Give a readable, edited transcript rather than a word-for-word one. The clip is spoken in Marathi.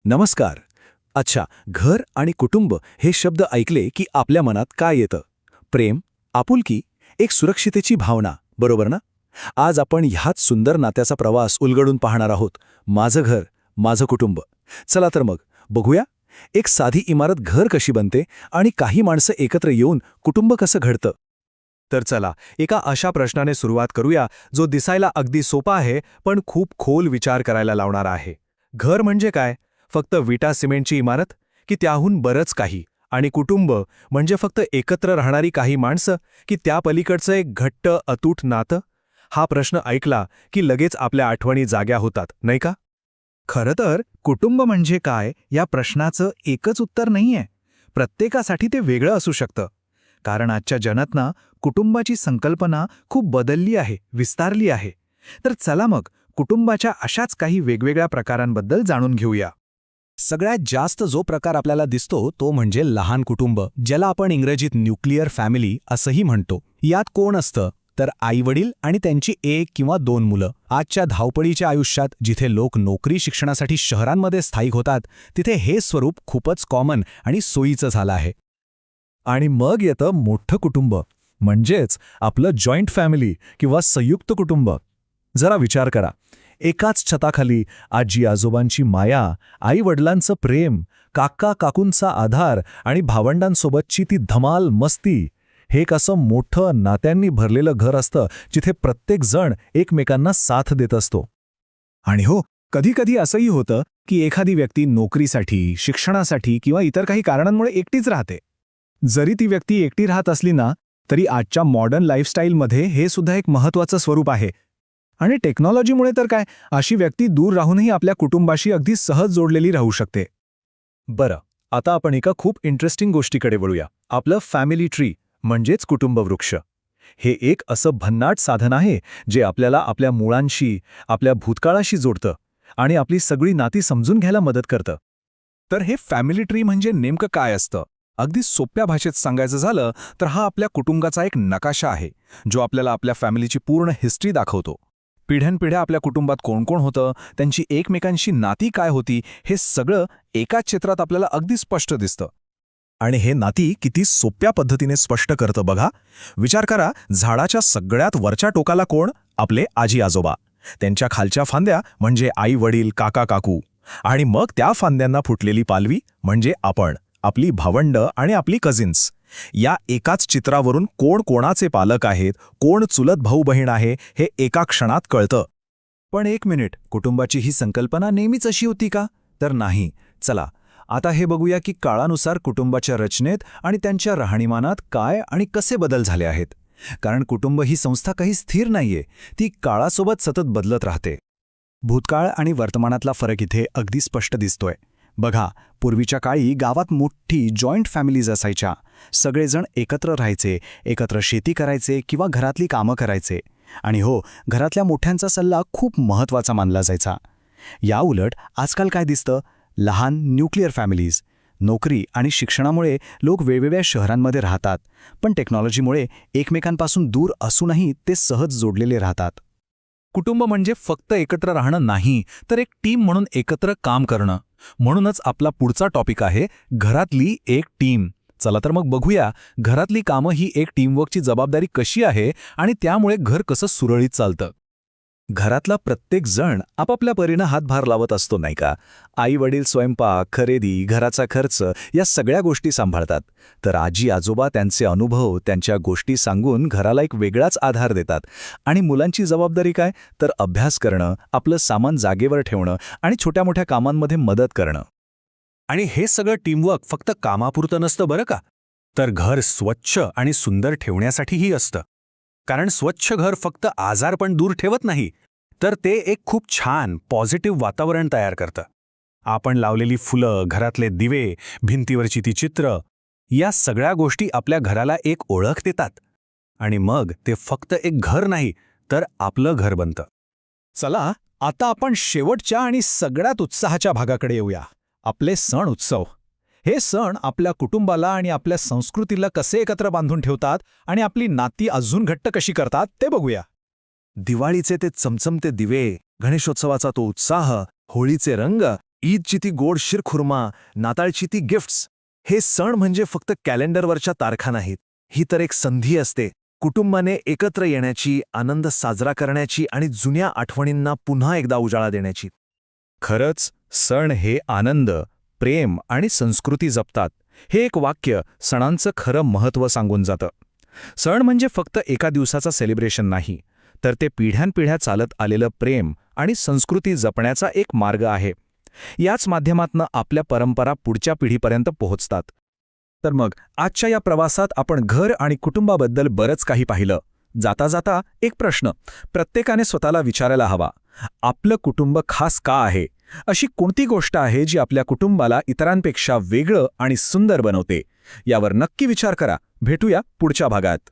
नमस्कार. अच्छा, घर आणि कुटुंब हे शब्द ऐकले की आपल्या मनात काय येतं? प्रेम, आपुलकी, एक सुरक्षितेची भावना, बरोबर ना? आज आपण ह्याच सुंदर नात्याचा प्रवास उलगडून पाहणार आहोत. माझं घर, माझं कुटुंब. चला तर मग बघूया, एक साधी इमारत घर कशी बनते आणि काही माणसं एकत्र येऊन कुटुंब कसं घडतं. तर चला एका अशा प्रश्नाने सुरुवात करूया जो दिसायला अगदी सोपा आहे पण खूप खोल विचार करायला लावणारा आहे. घर म्हणजे काय? फक्त विटा सिमेंटची इमारत की त्याहून बरंच काही? आणि कुटुंब म्हणजे फक्त एकत्र राहणारी काही माणसं की त्या पलीकडचं एक घट्ट अतूट नातं? हा प्रश्न ऐकला की लगेच आपल्या आठवणी जाग्या होतात, नाही का? खरं तर कुटुंब म्हणजे काय या प्रश्नाचं एकच उत्तर नाहीये. प्रत्येकासाठी ते वेगळं असू शकतं. कारण आजच्या जगात कुटुंबाची संकल्पना खूप बदलली आहे, विस्तारली आहे. तर चला मग कुटुंबाच्या अशाच काही वेगवेगळ्या प्रकारांबद्दल जाणून घेऊया. सगळ्यात जास्त जो प्रकार आपल्याला दिसतो तो म्हणजे लहान कुटुंब, ज्याला आपण इंग्रजीत न्यूक्लिअर फॅमिली असंही म्हणतो. यात कोण असतं? तर आईवडील आणि त्यांची एक किंवा दोन मुलं. आजच्या धावपळीच्या आयुष्यात जिथे लोक नोकरी शिक्षणासाठी शहरांमध्ये स्थायिक होतात, तिथे हे स्वरूप खूपच कॉमन आणि सोयीचं झालं आहे. आणि मग येतं मोठं कुटुंब, म्हणजेच आपलं जॉईंट फॅमिली किंवा संयुक्त कुटुंब. जरा विचार करा, एकाच छताखाली आजी आजोबांची माया, आई वडिलांचं प्रेम, काका काकूंचा आधार आणि भावंडांसोबतची ती धमाल मस्ती. हे एक असं मोठं नात्यांनी भरलेलं घर असतं जिथे प्रत्येक जण एकमेकांना साथ देत असतो. आणि हो, कधीकधी असंही होतं की एखादी व्यक्ती नोकरीसाठी, शिक्षणासाठी किंवा इतर काही कारणांमुळे एकटीच राहते. जरी ती व्यक्ती एकटी राहत असली ना, तरी आजच्या मॉडर्न लाईफस्टाईलमध्ये हे सुद्धा एक महत्त्वाचं स्वरूप आहे. आणि टेक्नॉलॉजीमुळे तर काय, अशी व्यक्ती दूर राहूनही आपल्या कुटुंबाशी अगदी सहज जोडलेली राहू शकते. बरं, आता आपण एका खूप इंटरेस्टिंग गोष्टीकडे वळूया. आपलं फॅमिली ट्री म्हणजेच कुटुंबवृक्ष. हे एक असं भन्नाट साधन आहे जे आपल्याला आपल्या मुळांशी, आपल्या भूतकाळाशी जोडतं आणि आपली सगळी नाती समजून घ्यायला मदत करतं. तर हे फॅमिली ट्री म्हणजे नेमकं काय असतं? अगदी सोप्या भाषेत सांगायचं झालं तर हा आपल्या कुटुंबाचा एक नकाशा आहे, जो आपल्याला आपल्या फॅमिलीची पूर्ण हिस्ट्री दाखवतो. पिढ्यानपिढ्या आपल्या कुटुंबात कोण कोण होतं, त्यांची एकमेकांशी नाती काय होती, हे सगळं एकाच चित्रात आपल्याला अगदी स्पष्ट दिसतं. आणि हे नाती किती सोप्या पद्धतीने स्पष्ट करतं बघा. विचार करा, झाडाच्या सगळ्यात वरच्या टोकाला कोण? आपले आजी आजोबा. त्यांच्या खालच्या फांद्या म्हणजे आई वडील, काका काकू. आणि मग त्या फांद्यांना फुटलेली पालवी म्हणजे आपण, आपली भावंड आणि आपली कझिन्स. या एकाच चित्रावरून कोण कोणाचे पालक आहेत, कोण चुलत भाऊ बहीण आहे, हे एका क्षणात कळतं. पण एक मिनिट, कुटुंबाची ही संकल्पना नेहमीच अशी होती का? तर नाही. चला आता हे बघूया की काळानुसार कुटुंबाच्या रचनेत आणि त्यांच्या राहणीमानात काय आणि कसे बदल झाले आहेत. कारण कुटुंब ही संस्था काही स्थिर नाहीये, ती काळासोबत सतत बदलत राहते. भूतकाळ आणि वर्तमानातला फरक इथे अगदी स्पष्ट दिसतोय. बघा, पूर्वीच्या काळी गावात मोठी जॉईंट फॅमिलीज असायच्या. सगळेजण एकत्र राहायचे, एकत्र शेती करायचे किंवा घरातली कामं करायचे. आणि हो, घरातल्या मोठ्यांचा सल्ला खूप महत्त्वाचा मानला जायचा. या उलट आजकाल काय दिसतं? लहान न्यूक्लिअर फॅमिलीज. नोकरी आणि शिक्षणामुळे लोक वेगवेगळ्या शहरांमध्ये राहतात, पण टेक्नॉलॉजीमुळे एकमेकांपासून दूर असूनही ते सहज जोडलेले राहतात. कुटुंब म्हणजे फक्त एकत्र राहणं नाही, तर एक टीम म्हणून एकत्र काम करणं. म्हणूनच आपला पुढचा टॉपिक आहे घरातली एक टीम. चला तर मग बघूया, घरातली कामं ही एक टीमवर्कची जबाबदारी कशी आहे आणि त्यामुळे घर कसं सुरळीत चालतं. घरातला प्रत्येक जण आपापल्या परीनं हातभार लावत असतो, नाही का? आई वडील स्वयंपाक, खरेदी, घराचा खर्च या सगळ्या गोष्टी सांभाळतात. तर आजी आजोबा त्यांचे अनुभव, त्यांच्या गोष्टी सांगून घराला एक वेगळाच आधार देतात. आणि मुलांची जबाबदारी काय? तर अभ्यास करणं, आपलं सामान जागेवर ठेवणं आणि छोट्या मोठ्या कामांमध्ये मदत करणं. आणि हे सगळं टीमवर्क फक्त कामापुरतं नसतं बरं का, तर घर स्वच्छ आणि सुंदर ठेवण्यासाठीही असतं. कारण स्वच्छ घर फक्त आजारपण दूर ठेवत नाही, तर ते एक खूप छान पॉझिटिव्ह वातावरण तयार करतं. आपण लावलेली फुलं, घरातले दिवे, भिंतीवरची ती चित्र, या सगळ्या गोष्टी आपल्या घराला एक ओळख देतात. आणि मग ते फक्त एक घर नाही, तर आपलं घर बनतं. चला आता आपण शेवटच्या आणि सगळ्यात उत्साहाच्या भागाकडे येऊया. आपले सण उत्सव. हे सण आपल्या कुटुंबाला आणि आपल्या संस्कृतीला कसे एकत्र बांधून ठेवतात आणि आपली नाती अजून घट्ट कशी करतात ते बघूया. दिवाळीचे ते चमचमते दिवे, गणेशोत्सवाचा तो उत्साह, होळीचे रंग ईदची ती गोड शिरखुर्मा, नाताळची ती गिफ्ट्स. हे सण म्हणजे फक्त कॅलेंडरवरच्या तारखा नाहीत. ही तर एक संधी असते कुटुंबाने एकत्र येण्याची, आनंद साजरा करण्याची आणि जुन्या आठवणींना पुन्हा एकदा उजाळा देण्याची. खरंच सण हे आनंद, प्रेम आणि संस्कृती जपतात. हे एक वाक्य सणांचं खरं महत्त्व सांगून जातं. सण म्हणजे फक्त एका दिवसाचा सेलिब्रेशन नाही, तर ते पिढ्यानपिढ्या चालत आलेलं प्रेम आणि संस्कृती जपण्याचा एक मार्ग आहे. याच माध्यमातनं आपल्या परंपरा पुढच्या पिढीपर्यंत पोहोचतात. तर मग आजच्या या प्रवासात आपण घर आणि कुटुंबाबद्दल बरंच काही पाहिलं. जाता जाता एक प्रश्न प्रत्येकाने स्वतःला विचारायला हवा. आपलं कुटुंब खास का आहे? अशी कोणती गोष्ट आहे जी आपल्या कुटुंबाला इतरांपेक्षा वेगळं आणि सुंदर बनवते? यावर नक्की विचार करा. भेटूया पुढच्या भागात.